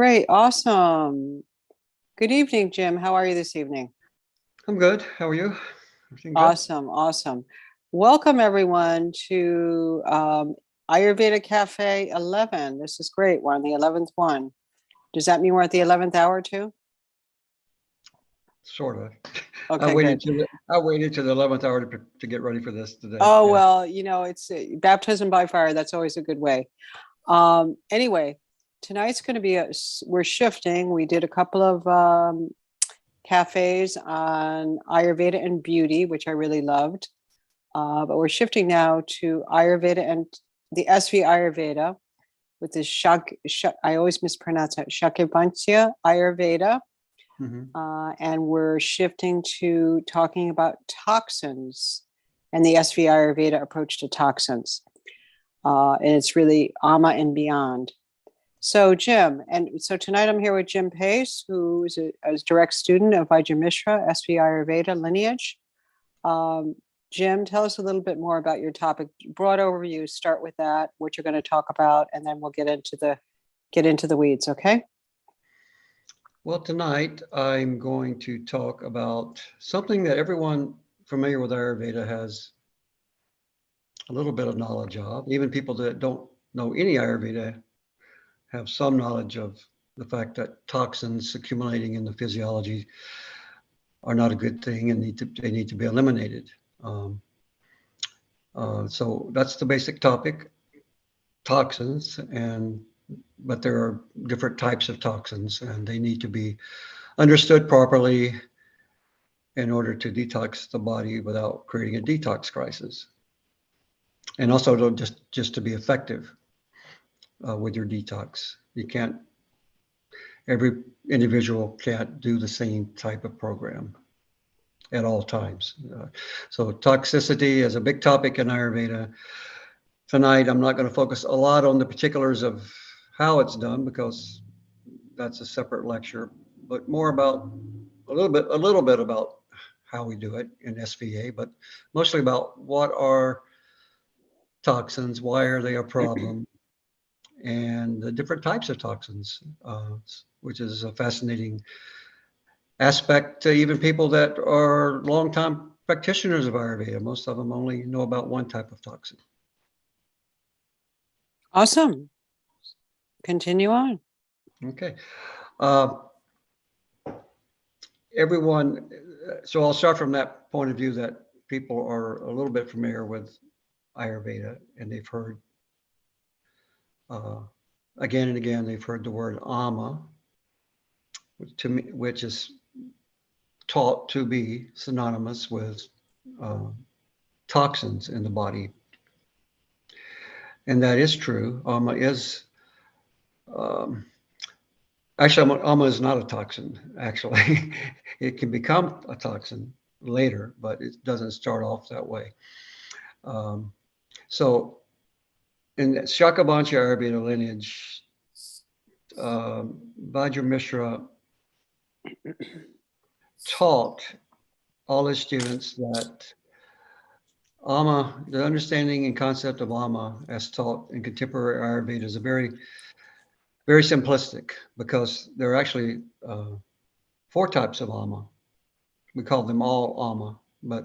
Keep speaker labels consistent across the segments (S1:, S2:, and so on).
S1: Great, awesome. Good evening, Jim. How are you this evening?
S2: I'm good. How are you? Everything good?
S1: Awesome, awesome. Welcome everyone to Ayurveda Cafe 11. This is great. We're on the 11th one. Does that mean we're at the 11th hour too?
S2: Sort of.
S1: Okay, good.
S2: I waited to the 11th hour to get ready for this today.
S1: Oh,
S2: Yeah.
S1: well, it's baptism by fire. That's always a good way. Anyway, tonight's going to be we're shifting. We did a couple of cafes on Ayurveda and beauty, which I really loved. But we're shifting now to Ayurveda and the SV Ayurveda with this I always mispronounce it, Shakyavanshya Ayurveda.
S2: Mhm.
S1: And we're shifting to talking about toxins and the SV Ayurveda approach to toxins. And it's really Ama and beyond. So Jim, and so tonight I'm here with Jim Pace, who is a direct student of Vajramishra, SV Ayurveda lineage. Jim, tell us a little bit more about your topic. Broad overview. Start with that, what you're going to talk about, and then we'll get into the weeds. Okay.
S2: Well, tonight I'm going to talk about something that everyone familiar with Ayurveda has a little bit of knowledge of. Even people that don't know any Ayurveda have some knowledge of the fact that toxins accumulating in the physiology are not a good thing and they need to be eliminated. So that's the basic topic, toxins, but there are different types of toxins and they need to be understood properly in order to detox the body without creating a detox crisis. And also just to be effective with your detox. Every individual can't do the same type of program at all times. So toxicity is a big topic in Ayurveda. Tonight, I'm not going to focus a lot on the particulars of how it's done because that's a separate lecture, but more about a little bit about how we do it in SVA, but mostly about what are toxins, why are they a problem, and the different types of toxins, which is a fascinating aspect to even people that are longtime practitioners of Ayurveda. Most of them only know about one type of toxin.
S1: Awesome. Continue on.
S2: Okay. So I'll start from that point of view that people are a little bit familiar with Ayurveda and they've heard, again and again, they've heard the word Ama, which is taught to be synonymous with toxins in the body. And that is true. Ama is, actually, Ama is not a toxin, actually. It can become a toxin later, but it doesn't start off that way. So in Shakyavanshya Ayurveda lineage, Vajramishra taught all his students that Ama, the understanding and concept of Ama as taught in contemporary Ayurveda is a very, very simplistic because there are actually 4 types of Ama. We call them all Ama, but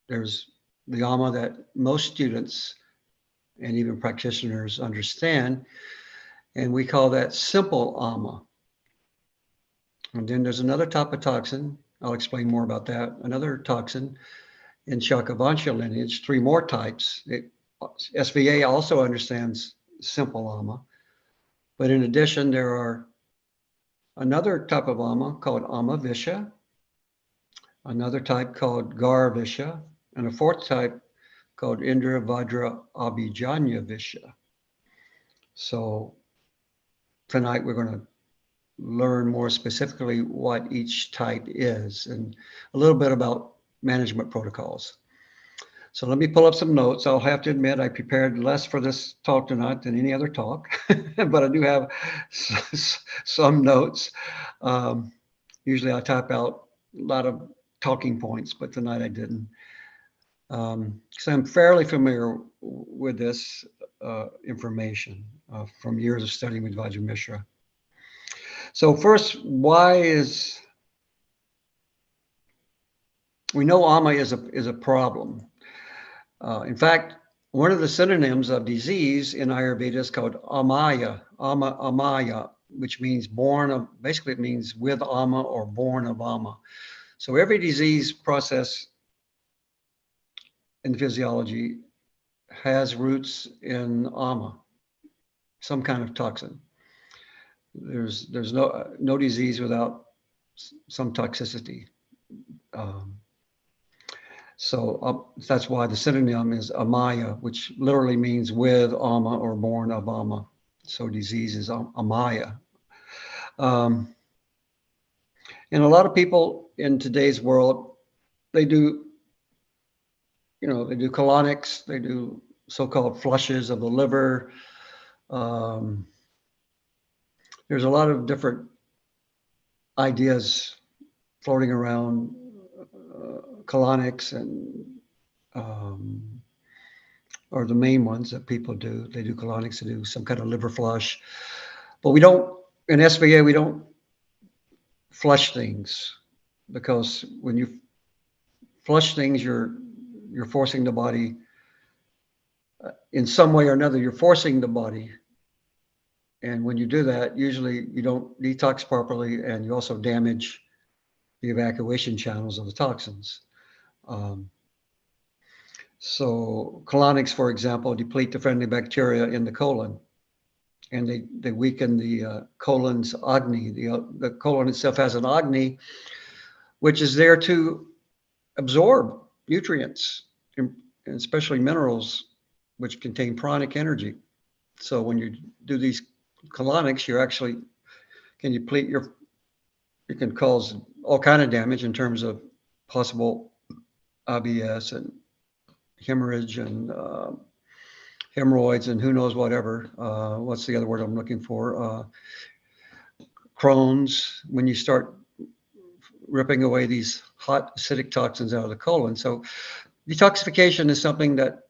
S2: there's the Ama that most students and even practitioners understand, and we call that simple Ama. And then there's another type of toxin. I'll explain more about that. Another toxin in Shakyavanshya lineage, 3 more types. SVA also understands simple Ama, but in addition, there are another type of Ama called Amavisha, another type called Garvisha, and a 4th type called Indravajrabhijanyavisha. So tonight we're going to learn more specifically what each type is and a little bit about management protocols. So let me pull up some notes. I'll have to admit I prepared less for this talk tonight than any other talk, but I do have some notes. Usually I type out a lot of talking points, but tonight I didn't. So I'm fairly familiar with this information from years of studying with Vajramishra. So first, we know ama is a problem. In fact, one of the synonyms of disease in Ayurveda is called amaya, which means basically it means with ama or born of ama. So every disease process in physiology has roots in ama, some kind of toxin. There's no disease without some toxicity. Um, so that's why the synonym is amaya, which literally means with ama or born of ama. So disease is amaya. Um, and a lot of people in today's world, they do, they do colonics, they do so-called flushes of the liver. Um, there's a lot of different ideas floating around, colonics and are the main ones that people do. They do colonics to do some kind of liver flush, but in SVA, we don't flush things, because when you flush things, you're forcing the body, in some way or another, you're forcing the body. And when you do that, usually you don't detox properly, and you also damage the evacuation channels of the toxins. So colonics, for example, deplete the friendly bacteria in the colon, and they weaken the colon's agni. The colon itself has an agni, which is there to absorb nutrients, and especially minerals, which contain pranic energy. So when you do these colonics, you can cause all kind of damage in terms of possible IBS and hemorrhage and hemorrhoids and who knows whatever. What's the other word I'm looking for? Crohn's, when you start ripping away these hot acidic toxins out of the colon. So detoxification is something that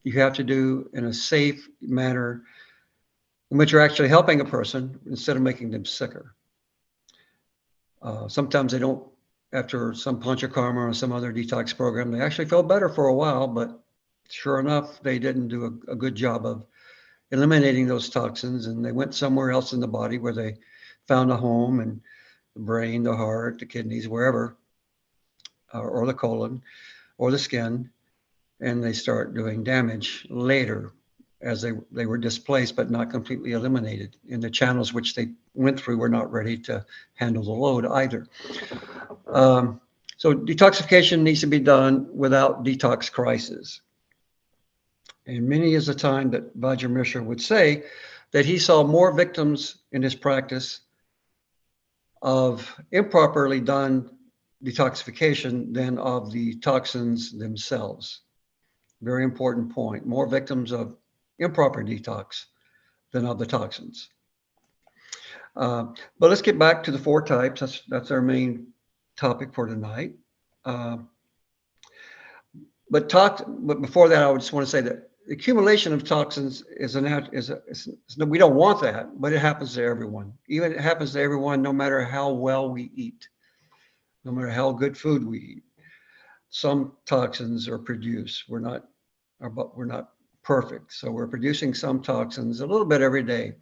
S2: you have to do in a safe manner in which you're actually helping a person instead of making them sicker. Sometimes they don't, after some panchakarma or some other detox program, they actually feel better for a while, but sure enough, they didn't do a good job of eliminating those toxins, and they went somewhere else in the body where they found a home, and the brain, the heart, the kidneys, wherever, or the colon, or the skin, and they start doing damage later as they were displaced but not completely eliminated. And the channels which they went through were not ready to handle the load either. So detoxification needs to be done without detox crisis. And many is the time that Vajramisha would say that he saw more victims in his practice of improperly done detoxification than of the toxins themselves. Very important point. More victims of improper detox than of the toxins. But let's get back to the 4 types. That's our main topic for tonight. But before that, I just want to say that the accumulation of toxins we don't want that, but it happens to everyone. Even it happens to everyone, no matter how well we eat, no matter how good food we eat. Some toxins are produced. We're not perfect, so we're producing some toxins a little bit every day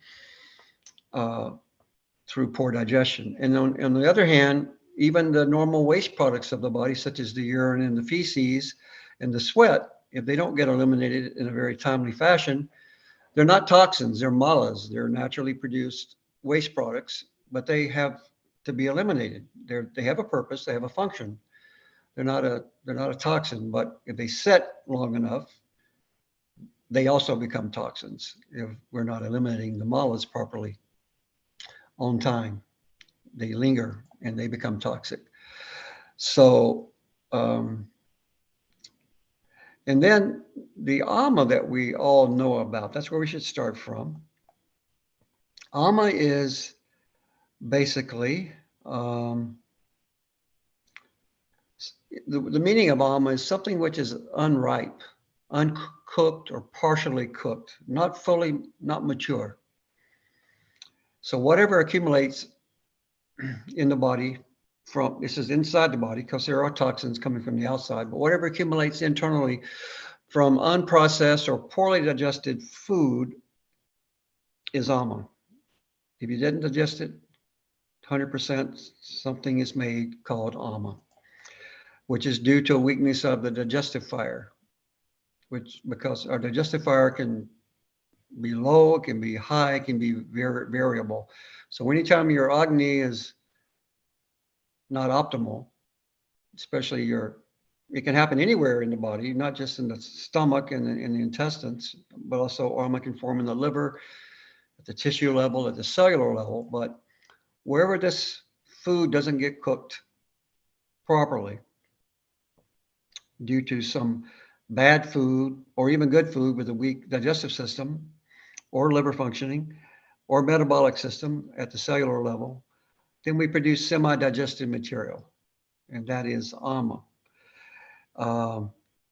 S2: through poor digestion. And on the other hand, even the normal waste products of the body, such as the urine and the feces and the sweat, if they don't get eliminated in a very timely fashion, they're not toxins, they're malas. They're naturally produced waste products, but they have to be eliminated. They have a purpose, they have a function. They're not a toxin, but if they sit long enough, they also become toxins if we're not eliminating the malas properly on time. They linger and they become toxic. So, and then the ama that we all know about, that's where we should start from. Ama is basically, the meaning of ama is something which is unripe, uncooked or partially cooked, not mature. So whatever accumulates in the body this is inside the body because there are toxins coming from the outside, but whatever accumulates internally from unprocessed or poorly digested food is ama. If you didn't digest it, 100% something is made called ama, which is due to a weakness of the digestive fire, because our digestive fire can be low, it can be high, it can be very variable. So anytime your Agni is not optimal, especially it can happen anywhere in the body, not just in the stomach and in the intestines, but also ama can form in the liver, at the tissue level, at the cellular level. But wherever this food doesn't get cooked properly due to some bad food or even good food with a weak digestive system or liver functioning or metabolic system at the cellular level, then we produce semi-digested material, and that is ama.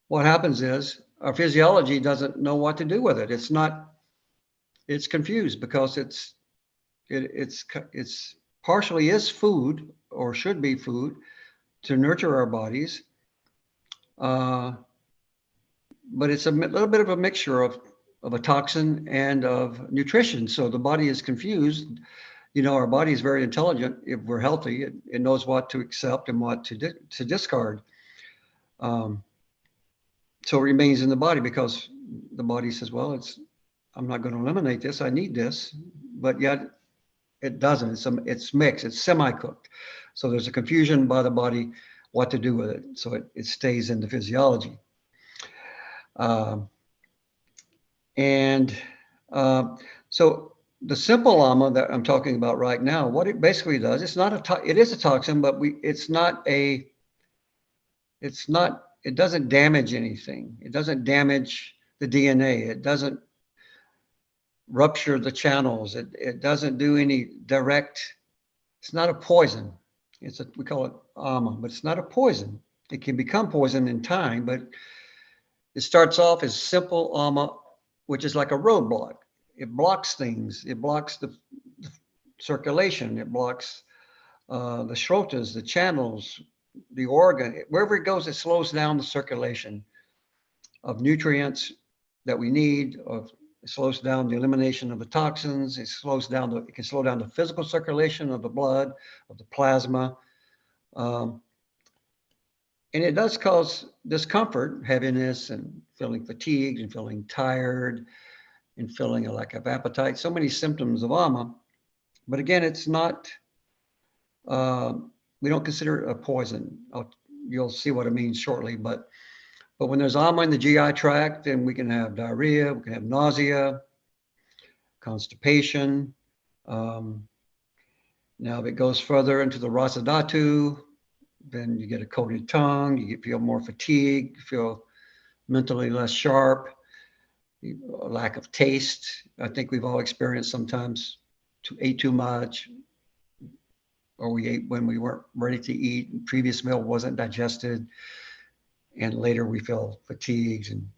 S2: What happens is our physiology doesn't know what to do with it. It's confused because it's partially is food or should be food to nurture our bodies, but it's a little bit of a mixture of a toxin and of nutrition. So the body is confused. Our body is very intelligent. If we're healthy, it knows what to accept and what to discard. So it remains in the body because the body says, well, I'm not going to eliminate this. I need this, but yet it doesn't. It's mixed. It's semi-cooked. So there's a confusion by the body what to do with it. So it stays in the physiology. So the simple ama that I'm talking about right now, what it basically does, it is a toxin, but it doesn't damage anything. It doesn't damage the DNA. It doesn't rupture the channels. It doesn't do any direct, it's not a poison. We call it ama, but it's not a poison. It can become poison in time, but it starts off as simple ama, which is like a roadblock. It blocks things. It blocks the circulation. It blocks the shrotas, the channels, the organ. Wherever it goes, it slows down the circulation of nutrients that we need. It slows down the elimination of the toxins. It can slow down the physical circulation of the blood, of the plasma. And it does cause discomfort, heaviness, and feeling fatigued, and feeling tired, and feeling a lack of appetite. So many symptoms of ama. But again, it's not, we don't consider it a poison. You'll see what it means shortly. But when there's ama in the GI tract, then we can have diarrhea, we can have nausea, constipation. Now, if it goes further into the rasa dhatu, then you get a coated tongue, you feel more fatigued, you feel mentally less sharp, a lack of taste. I think we've all experienced sometimes ate too much, or we ate when we weren't ready to eat, previous meal wasn't digested, and later we feel fatigued and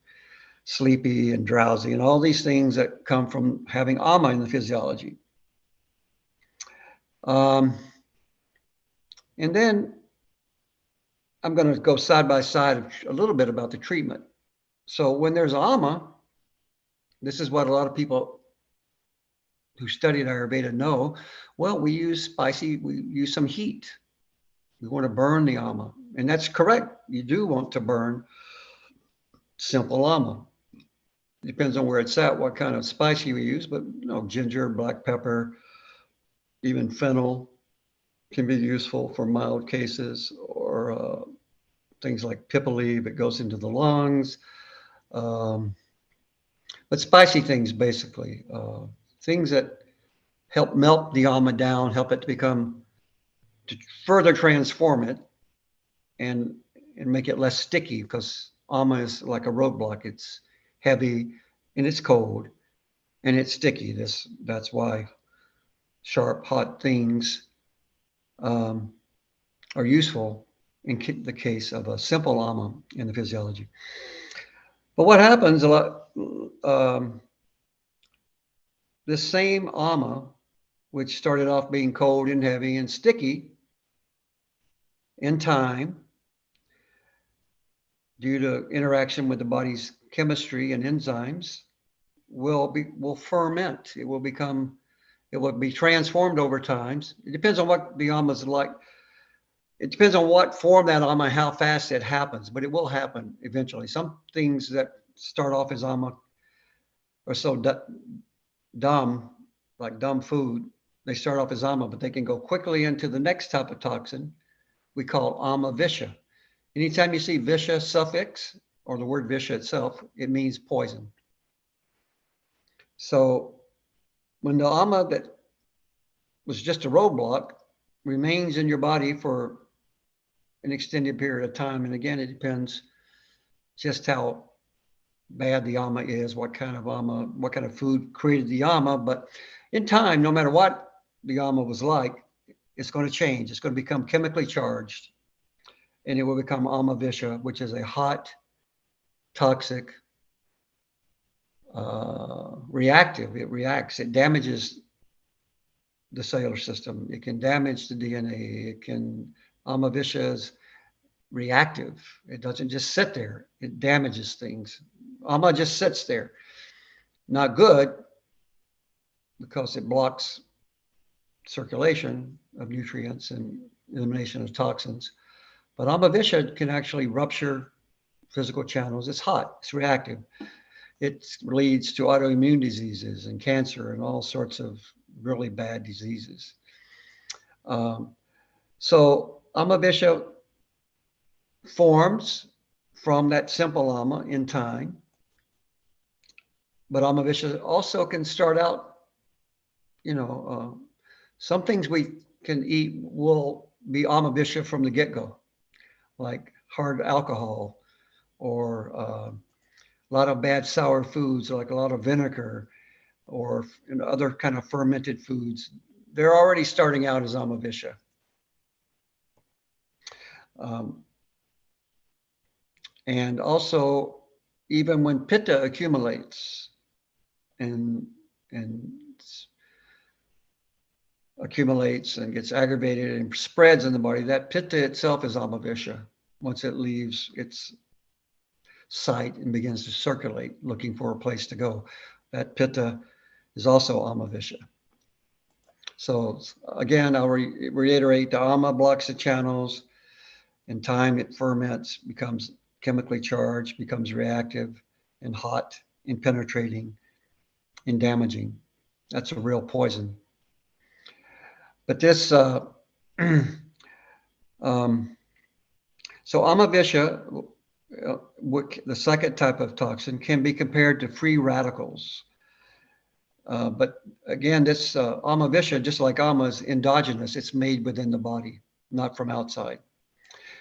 S2: sleepy and drowsy, and all these things that come from having ama in the physiology. And then I'm going to go side by side a little bit about the treatment. So when there's ama, this is what a lot of people who studied Ayurveda know. Well, we use some heat. We want to burn the ama. And that's correct. You do want to burn simple ama. It depends on where it's at, what kind of spice you use, but ginger, black pepper, even fennel can be useful for mild cases, or things like pipali if it goes into the lungs. But spicy things, basically, things that help melt the ama down, help it to further transform it and make it less sticky, because ama is like a roadblock. It's heavy and it's cold and it's sticky. That's why sharp, hot things are useful in the case of a simple ama in the physiology. But what happens a lot, this same ama which started off being cold and heavy and sticky, in time, due to interaction with the body's chemistry and enzymes, will ferment. It will be transformed over time. It depends on what the ama is like. It depends on what form that ama, how fast it happens, but it will happen eventually. Some things that start off as ama are so dumb, like dumb food. They start off as ama, but they can go quickly into the next type of toxin we call Amavisha. Anytime you see Visha suffix or the word Visha itself, it means poison. So when the ama that was just a roadblock remains in your body for an extended period of time, and again, it depends just how bad the ama is, what kind of food created the ama, but in time, no matter what the ama was like, it's going to change. It's going to become chemically charged, and it will become Amavisha, which is a hot, toxic, reactive. It reacts. It damages the cellular system. It can damage the DNA. Amavisha is reactive. It doesn't just sit there. It damages things. Ama just sits there. Not good, because it blocks circulation of nutrients and elimination of toxins. But Amavisha can actually rupture physical channels. It's hot. It's reactive. It leads to autoimmune diseases and cancer and all sorts of really bad diseases. So Amavisha forms from that simple ama in time, but Amavisha also can start out, some things we can eat will be Amavisha from the get-go, like hard alcohol, or a lot of bad sour foods, like a lot of vinegar, or other kind of fermented foods. They're already starting out as Amavisha. And also, even when pitta accumulates and accumulates and gets aggravated and spreads in the body, that pitta itself is Amavisha once it leaves its site and begins to circulate, looking for a place to go. That pitta is also Amavisha. So again, I'll reiterate, the ama blocks the channels. In time, it ferments, becomes chemically charged, becomes reactive and hot and penetrating and damaging. That's a real poison. But this, so Amavisha, the second type of toxin, can be compared to free radicals. But again, this Amavisha, just like ama, is endogenous. It's made within the body, not from outside.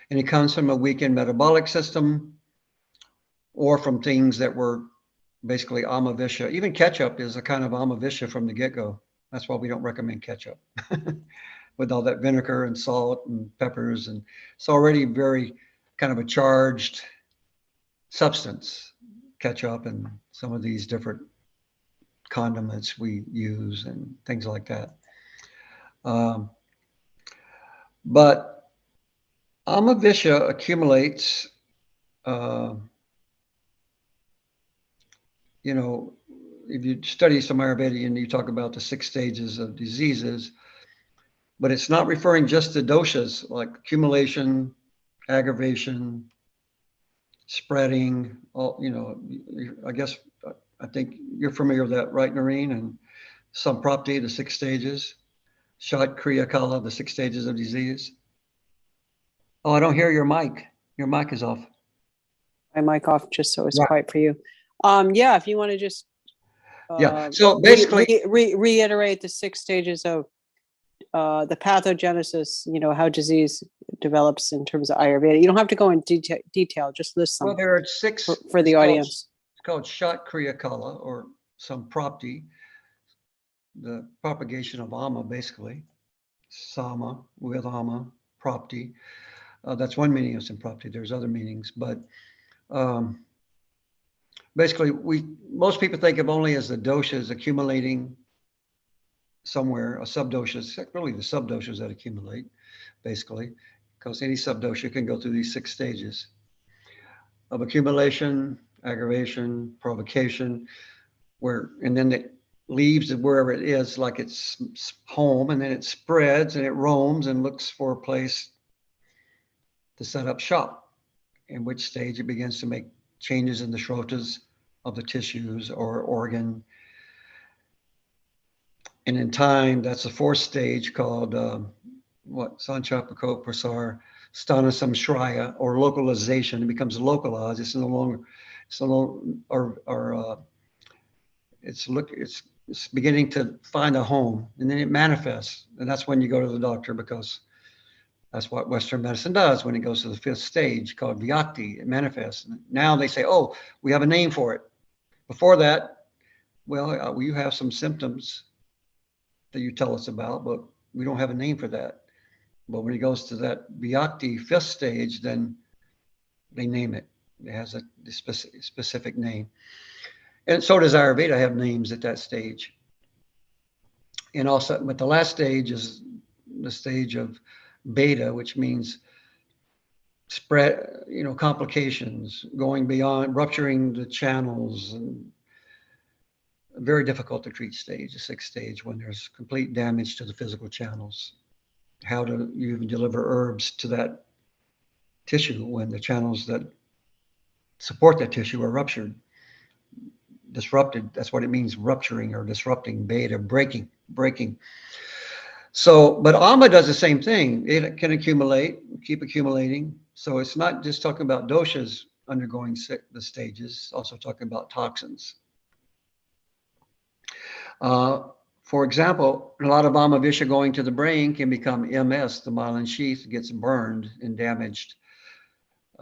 S2: And it comes from a weakened metabolic system, or from things that were basically Amavisha. Even ketchup is a kind of Amavisha from the get-go. That's why we don't recommend ketchup with all that vinegar and salt and peppers. And it's already very kind of a charged substance, ketchup and some of these different condiments we use and things like that. But Amavisha accumulates, if you study some Ayurveda and you talk about the 6 stages of diseases, but it's not referring just to doshas like accumulation, aggravation, spreading, I think you're familiar with that, right, Noreen? And Samprapti, the 6 stages, Shat, Kriya, Kala, the 6 stages of disease. Oh, I don't hear your mic. Your mic is off.
S1: My mic off just so it's quiet for you. Yeah, if you want to just
S2: so basically
S1: reiterate the 6 stages of the pathogenesis, how disease develops in terms of Ayurveda. You don't have to go in detail, just list them.
S2: Well, there are 6
S1: for the audience.
S2: It's called Shat, Kriya, Kala, or Samprapti, the propagation of ama, basically. Sama with ama, Prapti. That's one meaning of Samprapti. There's other meanings, but basically, most people think of only as the doshas accumulating somewhere, a subdosha, it's really the subdoshas that accumulate, basically, because any subdosha can go through these 6 stages of accumulation, aggravation, provocation, and then it leaves wherever it is, like it's home, and then it spreads and it roams and looks for a place to set up shop, in which stage it begins to make changes in the shrotas of the tissues or organ. And in time, that's the 4th stage called Sanchapako Prasar Stanasam Shraya, or localization. It becomes localized. It's no longer, it's beginning to find a home, and then it manifests. And that's when you go to the doctor, because that's what Western medicine does. When it goes to the 5th stage called Vyakti, it manifests. Now they say, oh, we have a name for it. Before that, well, you have some symptoms that you tell us about, but we don't have a name for that. But when it goes to that Vyakti 5th stage, then they name it. It has a specific name. And so does Ayurveda have names at that stage. And also, but the last stage is the stage of beta, which means spread, complications, going beyond, rupturing the channels, and very difficult to treat stage, the 6th stage, when there's complete damage to the physical channels. How do you even deliver herbs to that tissue when the channels that support that tissue are ruptured, disrupted? That's what it means, rupturing or disrupting, beta, breaking. So, but Ama does the same thing. It can accumulate, keep accumulating. So it's not just talking about doshas undergoing the stages, it's also talking about toxins. For example, a lot of Amavisha going to the brain can become MS. The myelin sheath gets burned and damaged.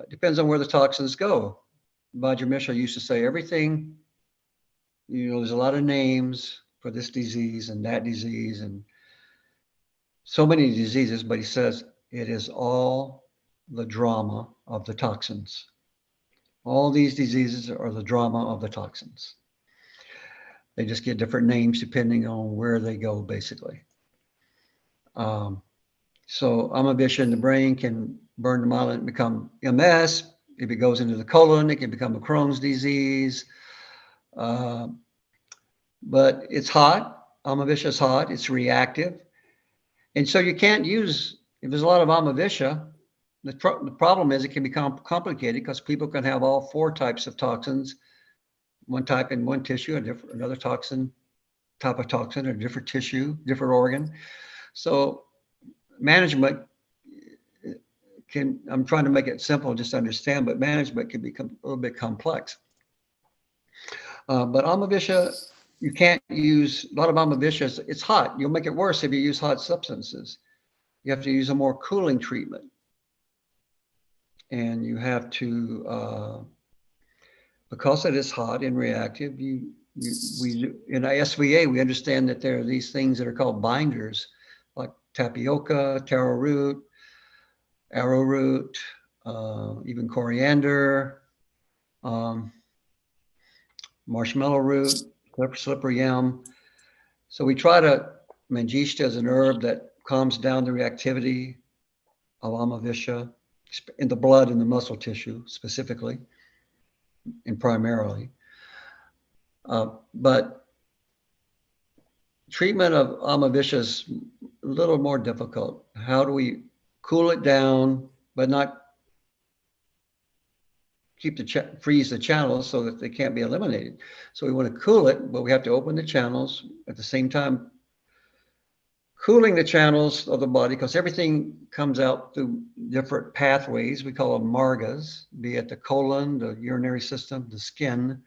S2: Depends on where the toxins go. Vajramisha used to say everything, there's a lot of names for this disease and that disease and so many diseases, but he says it is all the drama of the toxins. All these diseases are the drama of the toxins. They just get different names depending on where they go, basically. So Amavisha in the brain can burn the myelin and become MS. If it goes into the colon, it can become a Crohn's disease. But it's hot. Amavisha is hot. It's reactive. And so you can't use, if there's a lot of Amavisha, the problem is it can become complicated because people can have all 4 types of toxins, one type in one tissue, another type of toxin, a different tissue, different organ. So management I'm trying to make it simple just to understand, but management can become a little bit complex. But Amavisha, you can't use, a lot of Amavisha, it's hot. You'll make it worse if you use hot substances. You have to use a more cooling treatment. And you have to, because it is hot and reactive, we in SVA, we understand that there are these things that are called binders, like tapioca, taro root, arrowroot, even coriander, marshmallow root, slippery yam. So we try to, Manjishta is an herb that calms down the reactivity of Amavisha in the blood and the muscle tissue specifically and primarily. But treatment of Amavisha is a little more difficult. How do we cool it down, but not freeze the channels so that they can't be eliminated? So we want to cool it, but we have to open the channels at the same time, cooling the channels of the body, because everything comes out through different pathways. We call them margas, be it the colon, the urinary system, the skin,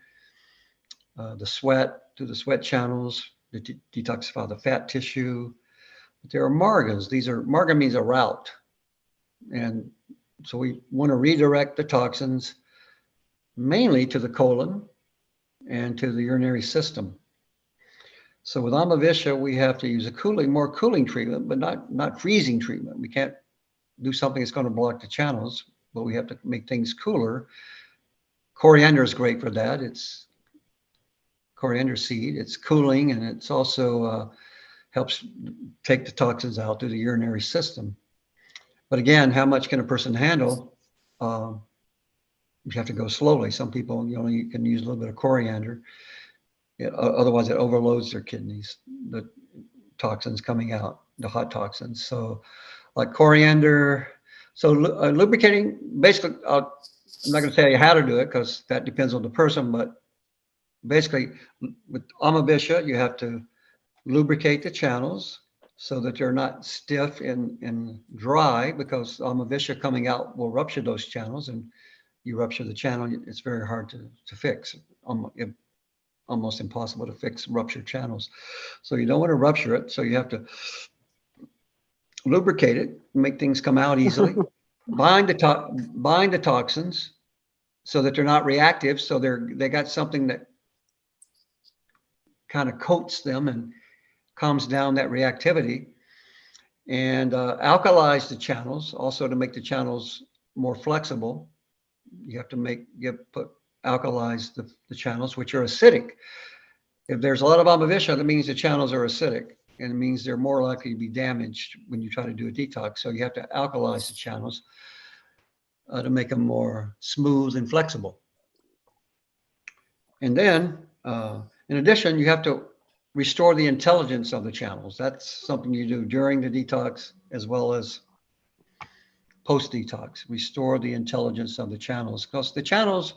S2: the sweat, through the sweat channels, to detoxify the fat tissue. But there are margas. Marga means a route. And so we want to redirect the toxins mainly to the colon and to the urinary system. So with Amavisha, we have to use more cooling treatment, but not freezing treatment. We can't do something that's going to block the channels, but we have to make things cooler. Coriander is great for that. It's coriander seed. It's cooling, and it's also helps take the toxins out through the urinary system. But again, how much can a person handle? You have to go slowly. Some people, you can use a little bit of coriander. Otherwise, it overloads their kidneys, the toxins coming out, the hot toxins. So like coriander. So lubricating, basically, I'm not going to tell you how to do it because that depends on the person, but basically with Amavisha, you have to lubricate the channels so that they're not stiff and dry, because Amavisha coming out will rupture those channels, and you rupture the channel, it's very hard to fix. Almost impossible to fix ruptured channels. So you don't want to rupture it. So you have to lubricate it, make things come out easily, bind the toxins so that they're not reactive. So they got something that kind of coats them and calms down that reactivity, and alkalize the channels also to make the channels more flexible. You have to alkalize the channels, which are acidic. If there's a lot of Amavisha, that means the channels are acidic, and it means they're more likely to be damaged when you try to do a detox. So you have to alkalize the channels to make them more smooth and flexible. And then, in addition, you have to restore the intelligence of the channels. That's something you do during the detox as well as post-detox. Restore the intelligence of the channels, because the channels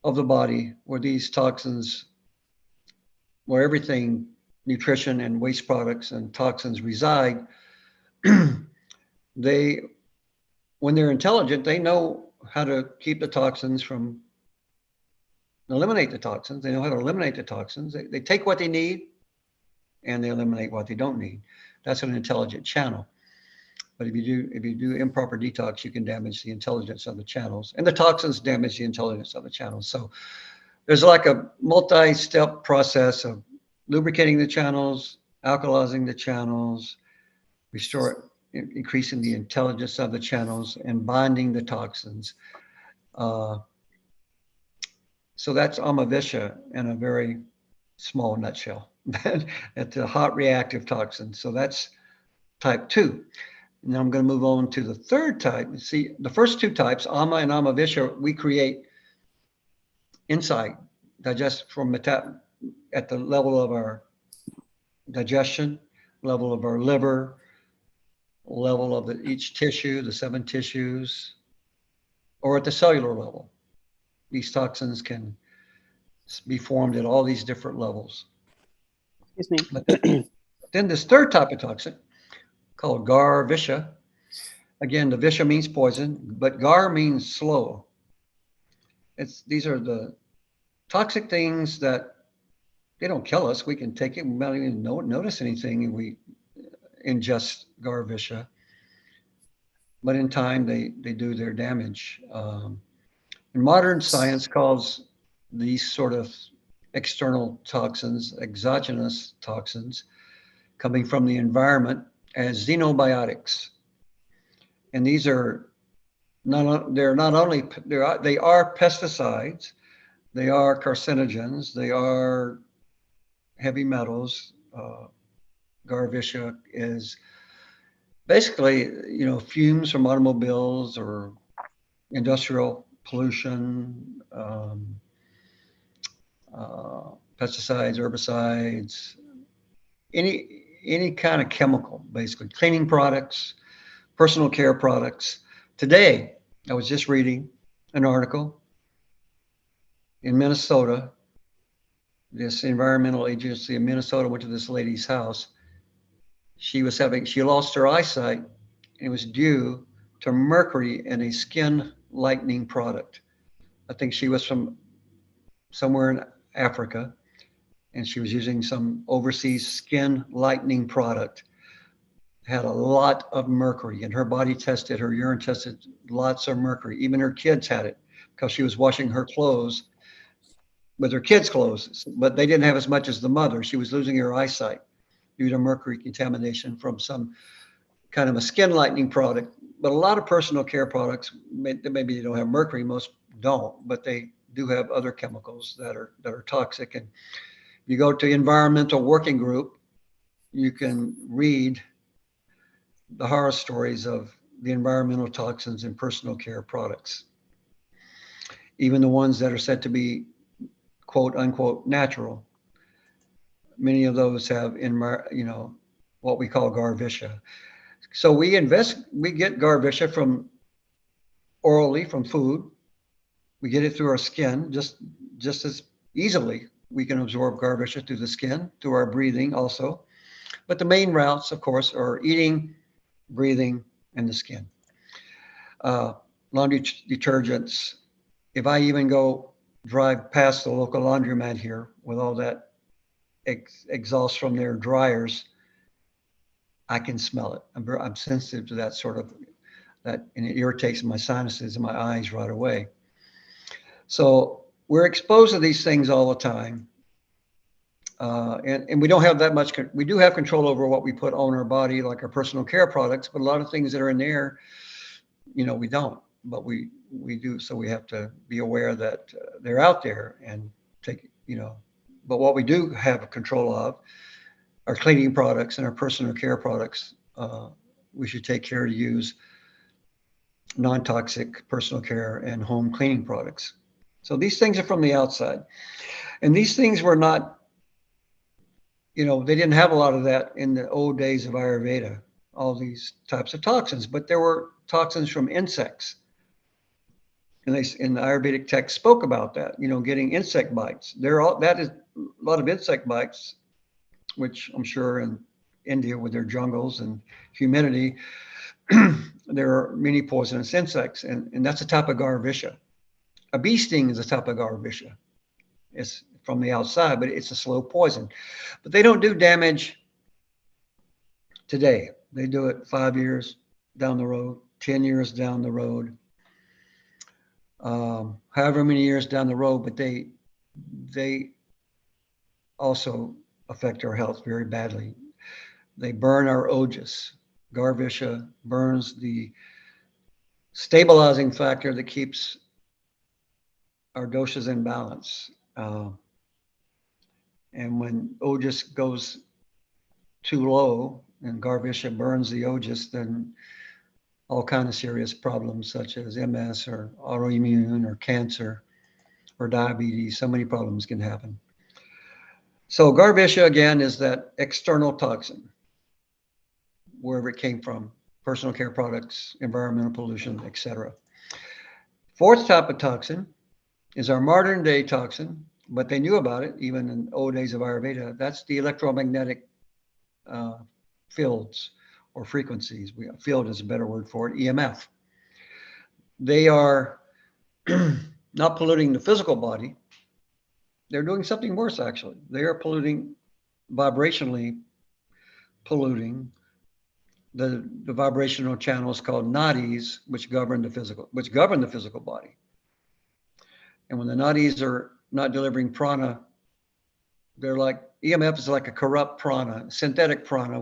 S2: of the body where these toxins, where everything, nutrition and waste products and toxins reside, when they're intelligent, they know how to keep the toxins from eliminate the toxins. They know how to eliminate the toxins. They take what they need and they eliminate what they don't need. That's an intelligent channel. But if you do improper detox, you can damage the intelligence of the channels, and the toxins damage the intelligence of the channels. So there's like a multi-step process of lubricating the channels, alkalizing the channels, increasing the intelligence of the channels, and binding the toxins. So that's Amavisha in a very small nutshell. That's a hot reactive toxin. So that's type 2. Now I'm going to move on to the third type. See, the first two types, Ama and Amavisha, we create inside, digest from at the level of our digestion, level of our liver, level of each tissue, the 7 tissues, or at the cellular level. These toxins can be formed at all these different levels.
S1: Excuse me.
S2: But then this third type of toxin, called Garvisha. Again, the Visha means poison, but Gar means slow. These are the toxic things that they don't kill us. We can take it, we might even notice anything, and we ingest Garvisha. But in time, they do their damage. And modern science calls these sort of external toxins, exogenous toxins, coming from the environment, as xenobiotics. And these are they are pesticides, they are carcinogens, they are heavy metals. Garvisha is basically, fumes from automobiles or industrial pollution, pesticides, herbicides, any kind of chemical, basically cleaning products, personal care products. Today, I was just reading an article in Minnesota. This environmental agency in Minnesota went to this lady's house. She lost her eyesight, and it was due to mercury in a skin lightening product. I think she was from somewhere in Africa, and she was using some overseas skin lightening product. Had a lot of mercury, and her body tested, her urine tested lots of mercury. Even her kids had it, because she was washing her clothes with her kids' clothes, but they didn't have as much as the mother. She was losing her eyesight due to mercury contamination from some kind of a skin lightening product. But a lot of personal care products, maybe they don't have mercury, most don't, but they do have other chemicals that are toxic. And you go to Environmental Working Group, you can read the horror stories of the environmental toxins in personal care products, even the ones that are said to be quote unquote natural. Many of those have what we call Garvisha. So we get Garvisha from orally from food. We get it through our skin just as easily. We can absorb Garvisha through the skin, through our breathing also. But the main routes, of course, are eating, breathing, and the skin. Laundry detergents. If I even go drive past the local laundromat here with all that exhaust from their dryers, I can smell it. I'm sensitive to that sort of that, and it irritates my sinuses and my eyes right away. So we're exposed to these things all the time. And we don't have that much, we do have control over what we put on our body, like our personal care products, but a lot of things that are in there, we don't, but we do. So we have to be aware that they're out there and take, but what we do have control of our cleaning products and our personal care products. We should take care to use non-toxic personal care and home cleaning products. So these things are from the outside, and these things were not, they didn't have a lot of that in the old days of Ayurveda, all these types of toxins, but there were toxins from insects. And they, in the Ayurvedic text, spoke about that, getting insect bites. That is a lot of insect bites, which I'm sure in India with their jungles and humidity, there are many poisonous insects, and that's a type of Garvisha. A bee sting is a type of Garvisha. It's from the outside, but it's a slow poison. But they don't do damage today. They do it 5 years down the road, 10 years down the road, however many years down the road, but they also affect our health very badly. They burn our ojas. Garvisha burns the stabilizing factor that keeps our doshas in balance. And when ojas goes too low and Garvisha burns the ojas, then all kinds of serious problems such as MS or autoimmune or cancer or diabetes, so many problems can happen. So Garvisha, again, is that external toxin, wherever it came from, personal care products, environmental pollution, etc. Fourth type of toxin is our modern day toxin, but they knew about it even in old days of Ayurveda. That's the electromagnetic fields or frequencies. Field is a better word for it, EMF. They are not polluting the physical body. They're doing something worse, actually. They are vibrationally polluting the vibrational channels called nadis, which govern the physical body. And when the nadis are not delivering prana, they're like, EMF is like a corrupt prana, synthetic prana,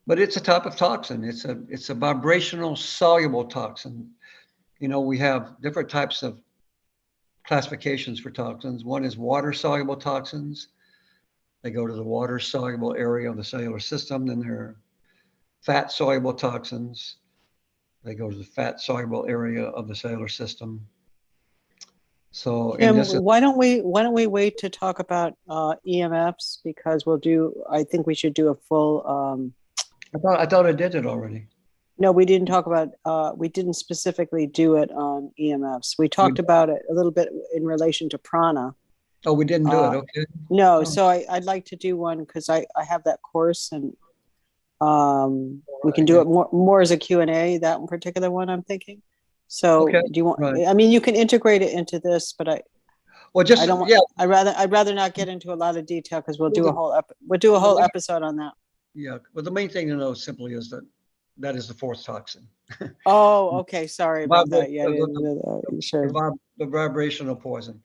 S2: but it's a type of toxin. It's a vibrational soluble toxin. We have different types of classifications for toxins. One is water soluble toxins. They go to the water soluble area of the cellular system. Then there are fat soluble toxins. They go to the fat soluble area of the cellular system. So,
S1: Jim, why don't we wait to talk about EMFs, because I think we should do a full.
S2: I thought I did it already.
S1: No, we didn't talk about. We didn't specifically do it on EMFs. We talked about it a little bit in relation to prana.
S2: Oh, we didn't do it. Okay.
S1: No, so I'd like to do one because I have that course, and we can do it more as a Q&A, that particular one I'm thinking. So do you want, I mean, you can integrate it into this, but I don't want, I'd rather not get into a lot of detail because we'll do a whole episode on that.
S2: Yeah. Well, the main thing to know simply is that is the fourth toxin.
S1: Oh, okay. Sorry about that. Yeah.
S2: Sure. The vibrational poison.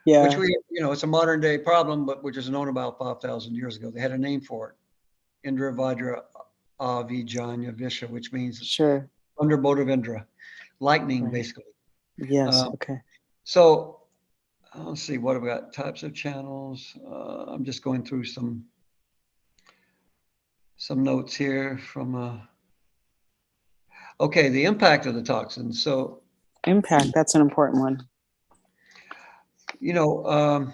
S1: Yeah.
S2: Which it's a modern day problem, but which is known about 5,000 years ago. They had a name for it. Indravajrabhijanyavisha, which means thunderbolt of Indra, lightning, basically.
S1: Yes. Okay.
S2: So let's see, what have we got? Types of channels. I'm just going through some notes here from, okay, the impact of the toxins. So,
S1: Impact, that's an important one.
S2: you know,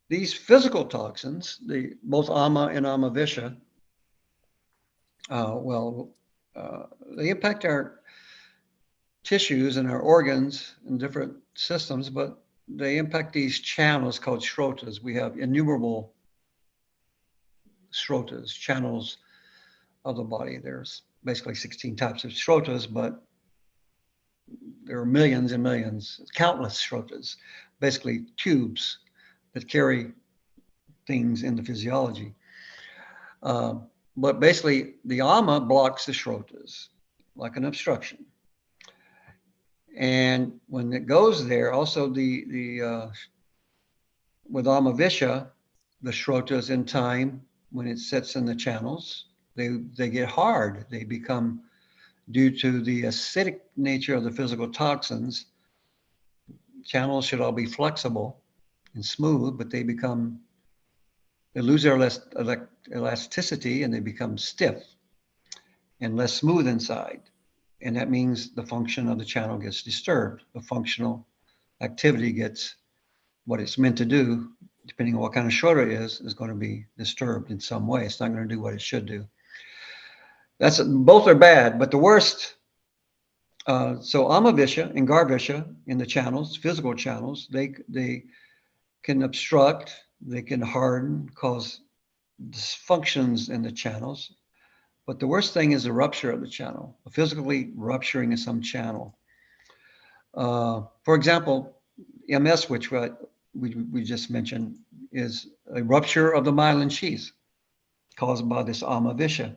S2: these physical toxins, both Ama and Amavisha, well, they impact our tissues and our organs and different systems, but they impact these channels called shrotas. We have innumerable shrotas, channels of the body. There's basically 16 types of shrotas, but there are millions and millions, countless shrotas, basically tubes that carry things in the physiology. But basically, the ama blocks the shrotas like an obstruction. And when it goes there, also with Amavisha, the shrotas in time, when it sits in the channels, they get hard. They become, due to the acidic nature of the physical toxins, channels should all be flexible and smooth, but they lose their elasticity and they become stiff and less smooth inside. And that means the function of the channel gets disturbed. The functional activity gets what it's meant to do, depending on what kind of shrota it is going to be disturbed in some way. It's not going to do what it should do. Both are bad, but the worst. So Amavisha and Garvisha in the channels, physical channels, they can obstruct, they can harden, cause dysfunctions in the channels. But the worst thing is the rupture of the channel, physically rupturing of some channel. For example, MS, which we just mentioned, is a rupture of the myelin sheath caused by this Amavisha.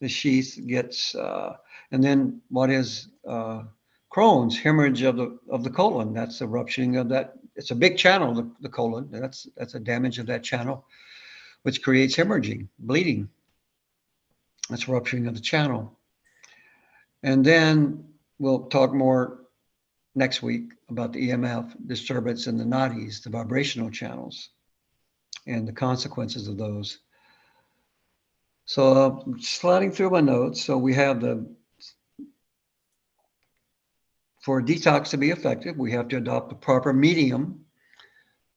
S2: The sheath gets, and then what is Crohn's, hemorrhage of the colon? That's a rupturing of that. It's a big channel, the colon. That's a damage of that channel, which creates hemorrhaging, bleeding. That's rupturing of the channel. And then we'll talk more next week about the EMF disturbance in the nadis, the vibrational channels, and the consequences of those. So sliding through my notes. So we have for detox to be effective, we have to adopt the proper medium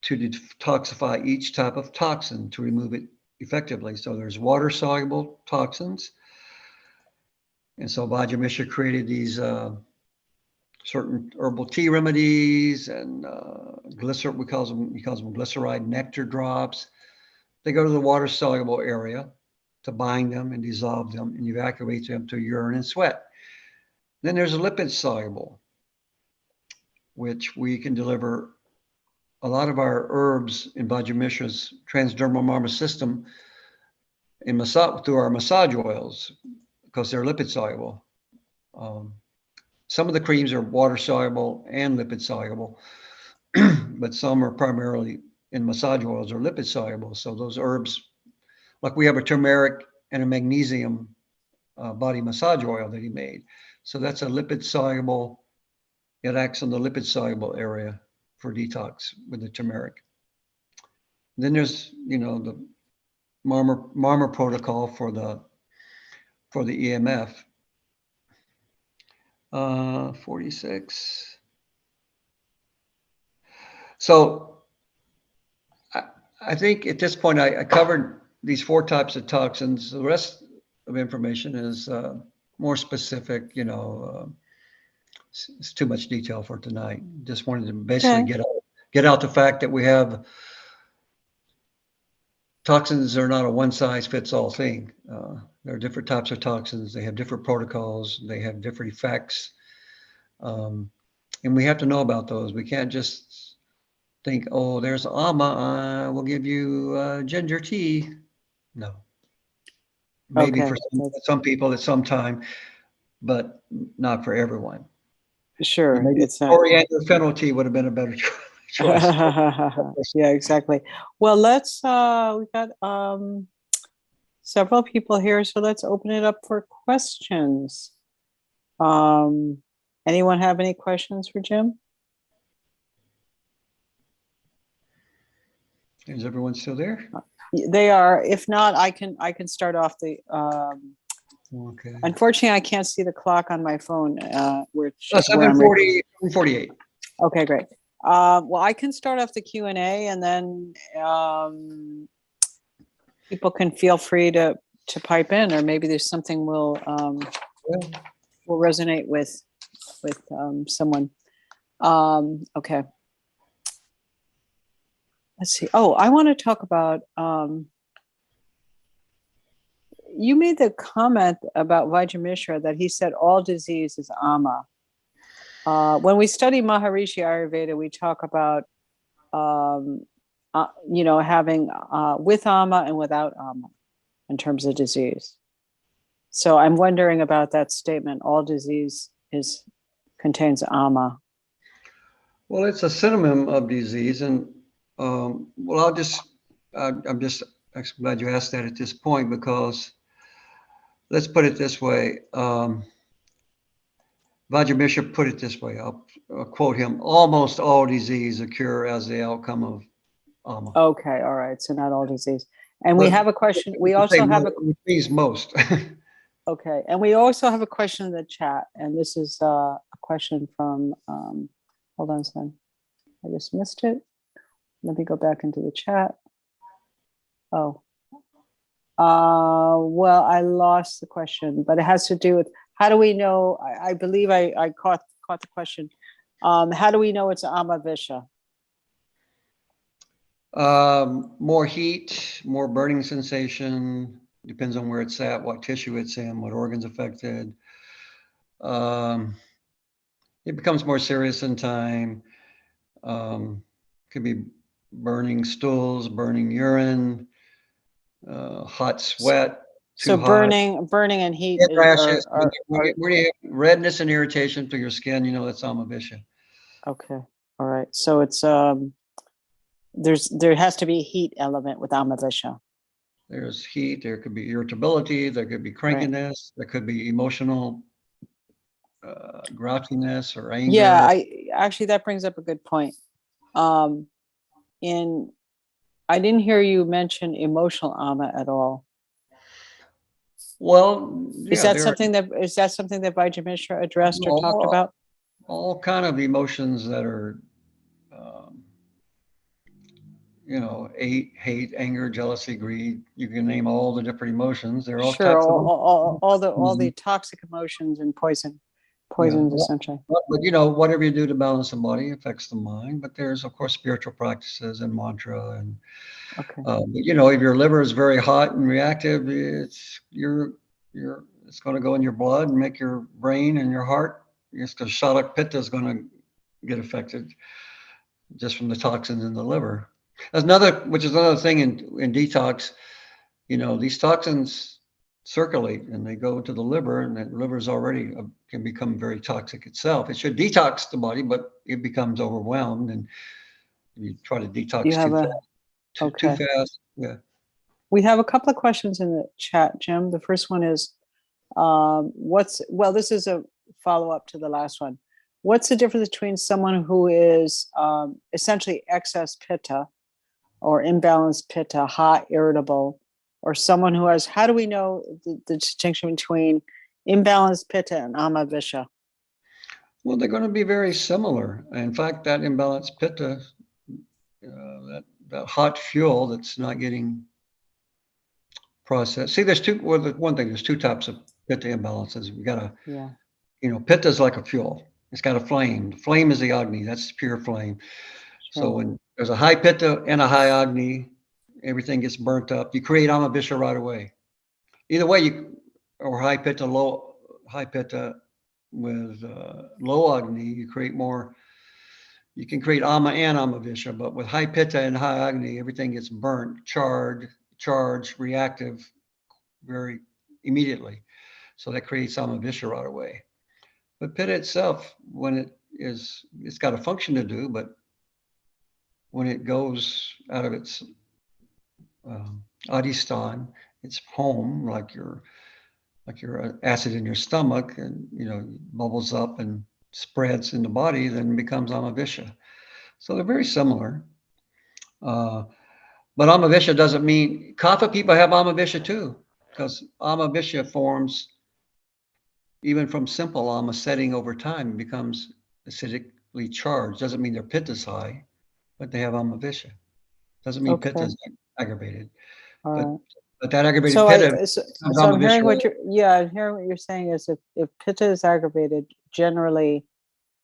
S2: to detoxify each type of toxin to remove it effectively. So there's water-soluble toxins. And so Vajrayamisha created these certain herbal tea remedies and glycerol, he calls them glyceride nectar drops. They go to the water-soluble area to bind them and dissolve them and evacuate them to urine and sweat. Then there's a lipid-soluble, which we can deliver a lot of our herbs in Vajrayamisha's transdermal marma system through our massage oils because they're lipid soluble. Some of the creams are water soluble and lipid soluble, but some are primarily in massage oils are lipid soluble. So those herbs, like we have a turmeric and a magnesium body massage oil that he made. So that's a lipid soluble. It acts on the lipid soluble area for detox with the turmeric. Then there's, the Marmor protocol for the EMF. 46. So I think at this point I covered these 4 types of toxins. The rest of information is more specific, it's too much detail for tonight. Just wanted to basically get out the fact that we have toxins are not a one-size-fits-all thing. There are different types of toxins. They have different protocols. They have different effects. And we have to know about those. We can't just think, oh, there's Ama, we'll give you ginger tea. No. Maybe for some people at some time, but not for everyone.
S1: Sure.
S2: Maybe coriander fennel tea would have been a better choice.
S1: Yeah, exactly. Well, we got several people here, so let's open it up for questions. Anyone have any questions for Jim?
S2: Is everyone still there?
S1: They are. If not, I can start off the.
S2: Okay.
S1: Unfortunately, I can't see the clock on my phone. Where I'm
S2: 7:40, 7:48.
S1: Okay, great. Well, I can start off the Q&A, and then people can feel free to pipe in, or maybe there's something will resonate with someone. Okay. Let's see. Oh, I want to talk about. You made the comment about Vajramishra that he said all disease is ama. When we study Maharishi Ayurveda, we talk about having with ama and without ama in terms of disease. So I'm wondering about that statement. All disease contains ama.
S2: Well, it's a synonym of disease, and well, I'm just actually glad you asked that at this point, because let's put it this way. Vajramishra put it this way. I'll quote him: "Almost all disease occur as the outcome of ama."
S1: Okay, all right. So not all disease. And we have a question. We also have a
S2: disease most.
S1: Okay, and we also have a question in the chat, and this is a question from. Hold on a second. I just missed it. Let me go back into the chat. Oh. Well, I lost the question, but it has to do with how do we know? I believe I caught the question. How do we know it's Amavisha?
S2: More heat, more burning sensation. Depends on where it's at, what tissue it's in, what organs affected. It becomes more serious in time. Could be burning stools, burning urine, hot sweat.
S1: So burning and heat
S2: rashes. When you have redness and irritation through your skin, you know that's Amavisha.
S1: Okay, all right. So it's there has to be a heat element with Amavisha.
S2: There's heat. There could be irritability. There could be crankiness. There could be emotional grouchiness or anger.
S1: Yeah, actually that brings up a good point. I didn't hear you mention emotional ama at all.
S2: Well, yeah,
S1: is that something that Vajramishra addressed or talked about?
S2: All kind of emotions that are, hate, anger, jealousy, greed. You can name all the different emotions. They're all
S1: sure,
S2: types
S1: all the toxic emotions and poisons essentially.
S2: But whatever you do to balance the body affects the mind. But there's of course spiritual practices and mantra and.
S1: Okay.
S2: If your liver is very hot and reactive, it's going to go in your blood and make your brain and your heart. Because Shalak Pitta is going to get affected just from the toxins in the liver. Which is another thing in detox. These toxins circulate and they go to the liver, and the liver is already can become very toxic itself. It should detox the body, but it becomes overwhelmed, and you try to detox too fast. Yeah.
S1: We have a couple of questions in the chat, Jim. The first one is, this is a follow-up to the last one. What's the difference between someone who is essentially excess pitta or imbalanced pitta, hot, irritable, or someone who has, how do we know the distinction between imbalanced pitta and Amavisha?
S2: Well, they're going to be very similar. In fact, that imbalanced pitta, that hot fuel that's not getting processed. See, there's two types of pitta imbalances. We got pitta is like a fuel. It's got a flame. The flame is the Agni. That's pure flame. Sure. So when there's a high pitta and a high Agni, everything gets burnt up. You create Amavisha right away. Either way, or high pitta with low Agni, you create more. You can create Ama and Amavisha, but with high pitta and high Agni, everything gets burnt, charged, reactive very immediately. So that creates Amavisha right away. But pitta itself, it's got a function to do, but when it goes out of its adhisthana, its home, like your acid in your stomach, and bubbles up and spreads in the body, then becomes Amavisha. So they're very similar. But Amavisha doesn't mean, Kapha people have Amavisha too, because Amavisha forms even from simple Ama setting over time, it becomes acidically charged. Doesn't mean their pitta is high, but they have Amavisha. Doesn't mean pitta
S1: Okay.
S2: is aggravated,
S1: All
S2: but
S1: right.
S2: that aggravated
S1: So
S2: pitta becomes
S1: so I'm hearing
S2: Amavisha.
S1: I'm hearing what you're saying is if pitta is aggravated, generally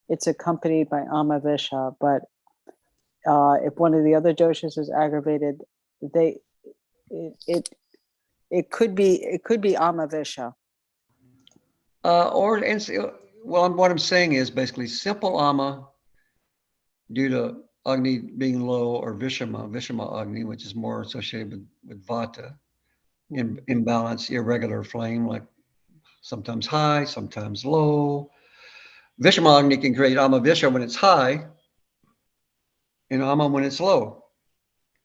S1: it's accompanied by Amavisha, but if one of the other doshas is aggravated, they it it, it could be Amavisha.
S2: Well, what I'm saying is basically simple Ama due to Agni being low, or Vishama Agni, which is more associated with Vata, imbalance, irregular flame, like sometimes high, sometimes low. Vishama Agni can create Amavisha when it's high and Ama when it's low.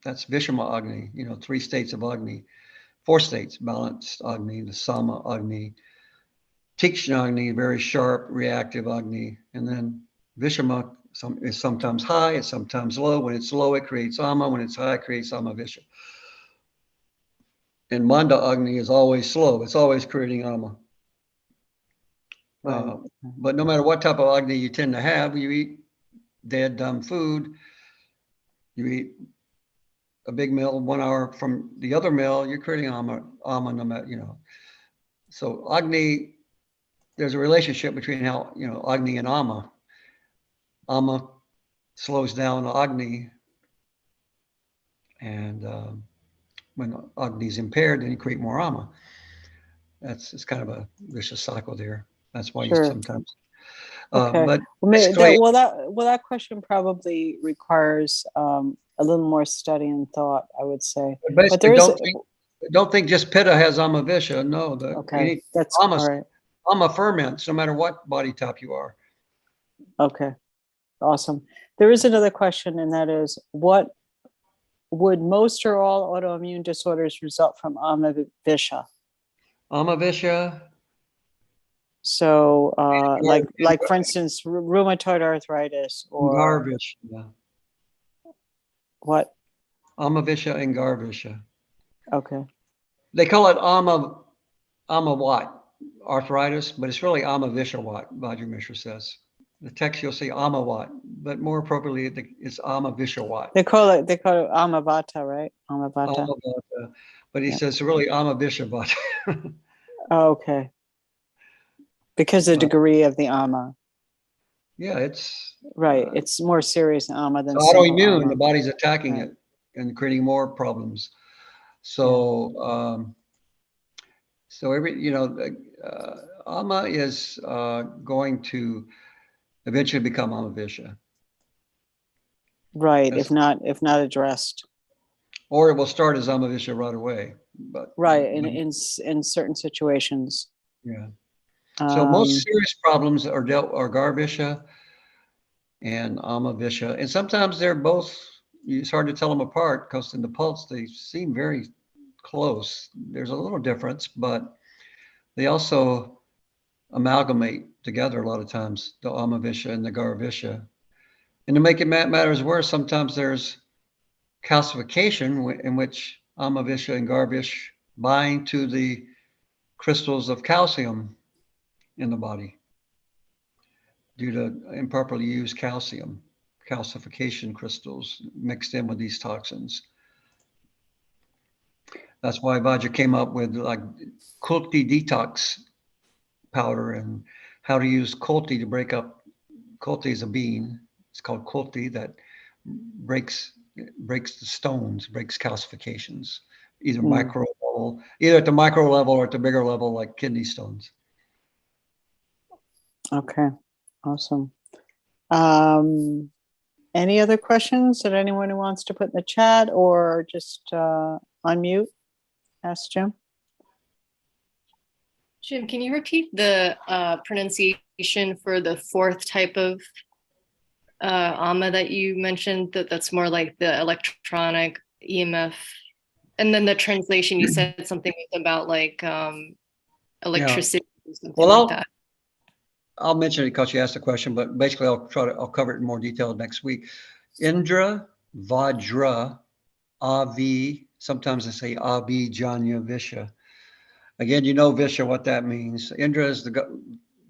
S2: That's Vishama Agni, 3 states of Agni, 4 states, balanced Agni, the Sama Agni, Tikshna Agni, very sharp, reactive Agni, and then Vishama is sometimes high, it's sometimes low. When it's low, it creates Ama. When it's high, it creates Amavisha. And Manda Agni is always slow. It's always creating Ama.
S1: Right.
S2: But no matter what type of Agni you tend to have, you eat dead, dumb food, you eat a big meal 1 hour from the other meal, you're creating Ama no matter, So Agni, there's a relationship between how, Agni and Ama. Ama slows down Agni, and when Agni is impaired, then you create more Ama. It's kind of a vicious cycle there. That's why you
S1: Sure.
S2: sometimes.
S1: Okay.
S2: But
S1: that question probably requires a little more study and thought, I would say. But there is
S2: don't think just Pitta has Amavisha. No,
S1: okay. That's
S2: Ama,
S1: all right.
S2: Ama ferments, no matter what body type you are.
S1: Okay. Awesome. There is another question, and that is, what would most or all autoimmune disorders result from Amavisha?
S2: Amavisha.
S1: So, like for instance, rheumatoid arthritis or
S2: Garvisha. Yeah.
S1: what?
S2: Amavisha and Garvisha.
S1: Okay.
S2: They call it Ama what? Arthritis, but it's really Amavisha what, Vajramishra says. The text you'll see Ama what, but more appropriately, it's Amavisha what.
S1: They call it Amavata, right? Amavata.
S2: But he says really Amavisha what.
S1: Oh, okay. Because the degree of the Ama.
S2: Yeah, it's
S1: right. It's more serious Ama than
S2: autoimmune.
S1: Ama.
S2: The body's attacking it and creating more problems. So, so Ama is going to eventually become Amavisha.
S1: Right. If not addressed.
S2: Or it will start as Amavisha right away. But
S1: right. In certain situations.
S2: Yeah. So most serious problems are Garvisha and Amavisha. And sometimes they're both, it's hard to tell them apart because in the pulse they seem very close. There's a little difference, but they also amalgamate together a lot of times, the Amavisha and the Garvisha. And to make it matters worse, sometimes there's calcification in which Amavisha and Garvish bind to the crystals of calcium in the body due to improperly used calcification crystals mixed in with these toxins. That's why Vajra came up with like Kulti detox powder and how to use Kulti to break up. Kulti is a bean. It's called Kulti that breaks the stones, breaks calcifications, either either at the micro level or at the bigger level, like kidney stones.
S1: Okay, awesome. Any other questions that anyone who wants to put in the chat or just unmute? Ask Jim.
S3: Jim, can you repeat the pronunciation for the fourth type of Ama that you mentioned? That's more like the electronic EMF, and then the translation you said something about like electricity, or something like that.
S2: I'll mention it because you asked the question, but basically I'll cover it in more detail next week. Indravajrabhijanyavisha. Avi, sometimes they say Abhijanyavisha. Again, you know Visha, what that means. Indra is the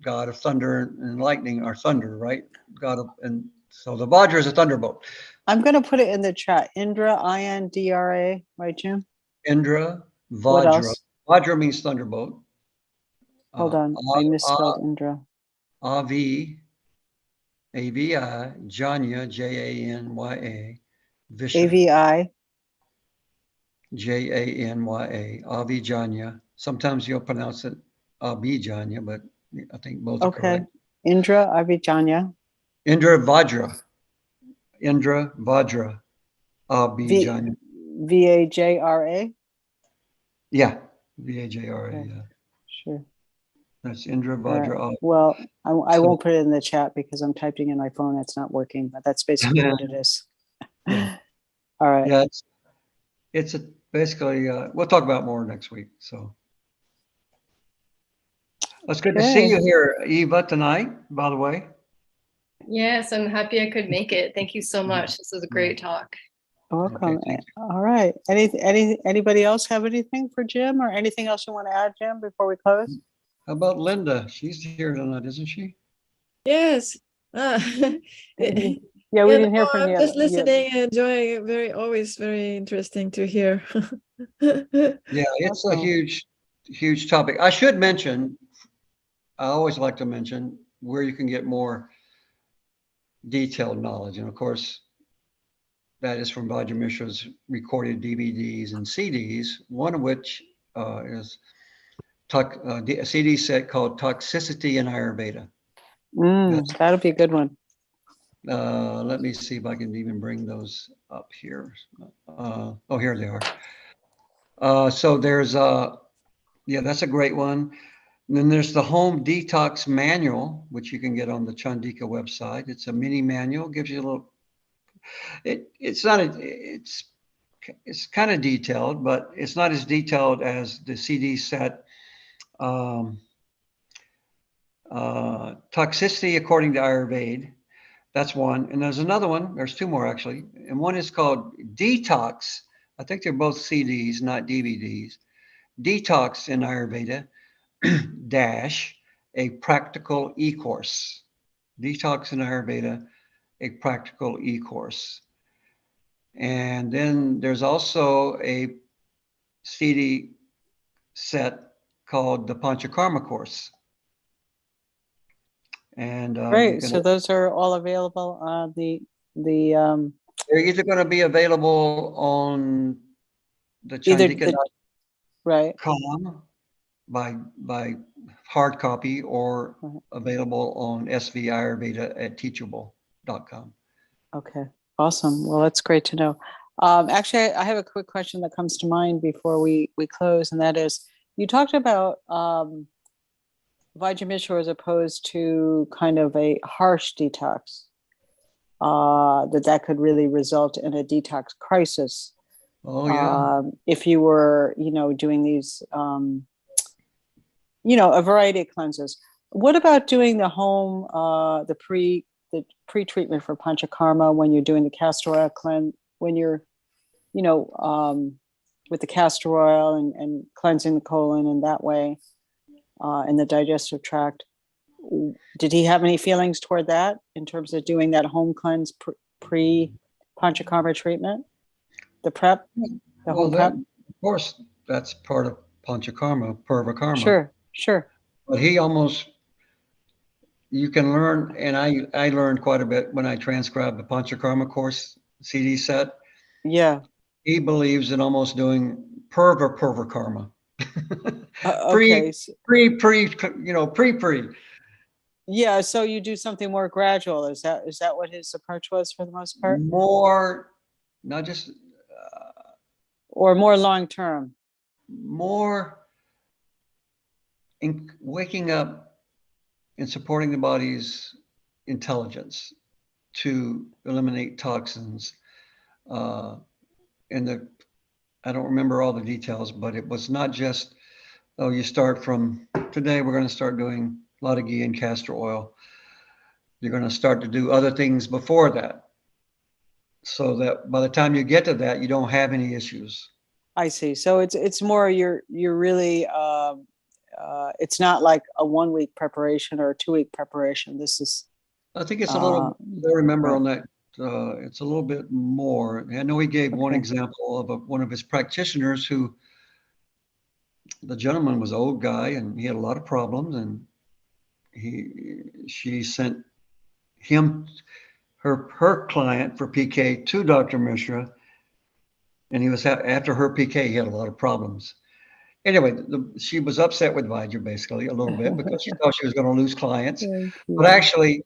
S2: god of thunder and lightning, or thunder, right? God of, and so the Vajra is a thunderbolt.
S1: I'm going to put it in the chat. Indra, Indra, right, Jim?
S2: Indra,
S1: What
S2: Vajra.
S1: else?
S2: Vajra means thunderbolt.
S1: Hold on. I misspelled Indra.
S2: Avi, A-V-I, Janya, J-A-N-Y-A, Visha,
S1: AVI.
S2: J-A-N-Y-A, Avijanya. Sometimes you'll pronounce it Abhijanya, but I think both are
S1: Okay.
S2: correct.
S1: Indra, Avijanya.
S2: Indra Vajra. Indra Vajra. Abhijanya.
S1: Vajra.
S2: Yeah. V-A-J-R-A,
S1: Okay.
S2: yeah.
S1: Sure.
S2: That's Indra
S1: All right.
S2: Vajra.
S1: Well, I
S2: So-
S1: won't put it in the chat because I'm typing in my phone. It's not working, but that's basically what it is.
S2: Yeah.
S1: All right.
S2: Yeah, it's basically, we'll talk about more next week. So it's good to see
S1: Okay.
S2: you here, Eva, tonight, by the way.
S3: Yes, I'm happy I could make it. Thank you so much. This was a great talk.
S1: Welcome.
S2: Okay, thank you.
S1: All right. Anybody else have anything for Jim, or anything else you want to add, Jim, before we close?
S2: How about Linda? She's here tonight, isn't she?
S4: Yes.
S1: Yeah, we
S4: Yeah,
S1: didn't hear
S4: no,
S1: from
S4: I'm
S1: you.
S4: just listening and enjoying it. Always very interesting to hear.
S2: Yeah, it's a
S1: Awesome.
S2: huge topic. I should mention, I always like to mention where you can get more detailed knowledge. And of course, that is from Vajra Mishra's recorded DVDs and CDs, one of which is a CD set called Toxicity in Ayurveda.
S1: That'll be a good one.
S2: Let me see if I can even bring those up here. Oh, here they are. So there's yeah, that's a great one. And then there's the Home Detox Manual, which you can get on the Chandika website. It's a mini manual, gives you a little. It's not it's kind of detailed, but it's not as detailed as the CD set. Toxicity according to Ayurveda. That's one. And there's another one. There's two more actually. And one is called Detox. I think they're both CDs, not DVDs. Detox in Ayurveda dash a practical e-course. Detox in Ayurveda, a practical e-course. And then there's also a CD set called the Panchakarma course. And
S1: Great. So those are all available on the
S2: they're either going to be available on the
S1: either
S2: Chandika.com
S1: right.
S2: by hard copy, or available on SV Ayurveda at teachable.com.
S1: Okay. Awesome. Well, that's great to know. Actually, I have a quick question that comes to mind before we close, and that is, you talked about Vajra Mishra as opposed to kind of a harsh detox, that could really result in a detox crisis.
S2: Oh yeah.
S1: If you were, doing these, a variety of cleanses. What about doing the home, the pre-treatment for panchakarma when you're doing the castor oil cleanse, when you're, with the castor oil and cleansing the colon in that way, in the digestive tract? Did he have any feelings toward that in terms of doing that home cleanse pre-panchakarma treatment? The prep, home prep?
S2: Of course, that's part of panchakarma, purva karma.
S1: Sure.
S2: But you can learn, and I learned quite a bit when I transcribed the panchakarma course CD set.
S1: Yeah.
S2: He believes in almost doing purva karma.
S1: Okay.
S2: pre.
S1: Yeah, so you do something more gradual. Is that what his approach was for the most part?
S2: More, not just.
S1: Or more long term?
S2: More in waking up and supporting the body's intelligence to eliminate toxins. I don't remember all the details, but it was not just, you start from today, we're going to start doing a lot of ghee and castor oil. You're going to start to do other things before that. so that by the time you get to that, you don't have any issues.
S1: I see. So it's more you're really it's not like a 1 week preparation or a 2 week preparation. This is
S2: I think it's a little, I remember
S1: right.
S2: on that, it's a little bit more. I know he gave one
S1: Okay.
S2: example of one of his practitioners who, the gentleman was an old guy and he had a lot of problems, and she sent him, her client for PK to Dr. Mishra, and he was after her PK, he had a lot of problems. Anyway, she was upset with Vajra basically a little bit because she thought she was going to lose clients,
S1: Thank
S2: but
S1: you.
S2: actually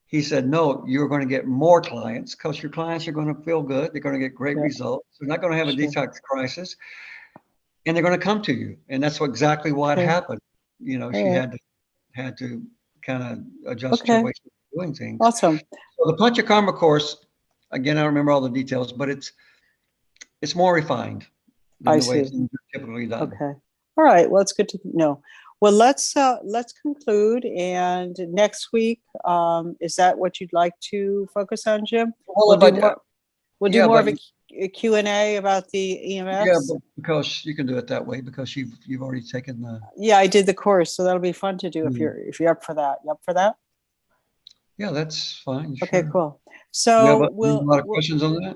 S2: he said, no, you're going to get more clients because your clients are going to feel good. They're going to get great
S1: Yeah.
S2: results. They're not going to have a
S1: Sure.
S2: detox crisis, and they're going to come to you. And that's exactly what
S1: Okay.
S2: happened. You know,
S1: All
S2: she
S1: right.
S2: had to kind of adjust her
S1: Okay.
S2: way of doing things.
S1: Awesome.
S2: So the Panchakarma course, again, I don't remember all the details, but it's more refined than
S1: I
S2: the way
S1: see.
S2: things are typically done.
S1: Okay. All right. Well, it's good to know. Well, let's conclude. And next week, is that what you'd like to focus on, Jim?
S2: Well,
S1: We'll do
S2: yeah,
S1: more
S2: but
S1: of a Q&A about the EMFs.
S2: yeah, but because you can do it that way because you've already taken the.
S1: Yeah, I did the course, so that'll be fun to do if you're up for that. You up for that?
S2: Yeah, that's fine.
S1: Okay,
S2: Sure.
S1: cool.
S2: You have
S1: So
S2: a lot of questions on that?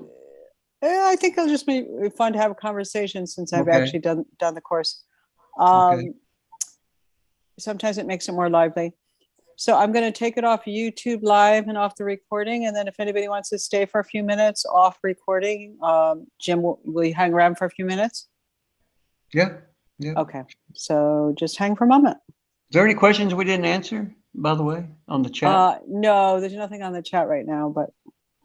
S1: I think it'll just be fun to have a conversation since I've
S2: Okay.
S1: actually done the course.
S2: Okay.
S1: Sometimes it makes it more lively. So I'm going to take it off YouTube live and off the recording. And then if anybody wants to stay for a few minutes off recording, Jim, will you hang around for a few minutes?
S2: Yeah. Yeah.
S1: Okay. So just hang for a moment.
S2: Is there any questions we didn't answer, by the way, on the chat?
S1: No, there's nothing on the chat right now, but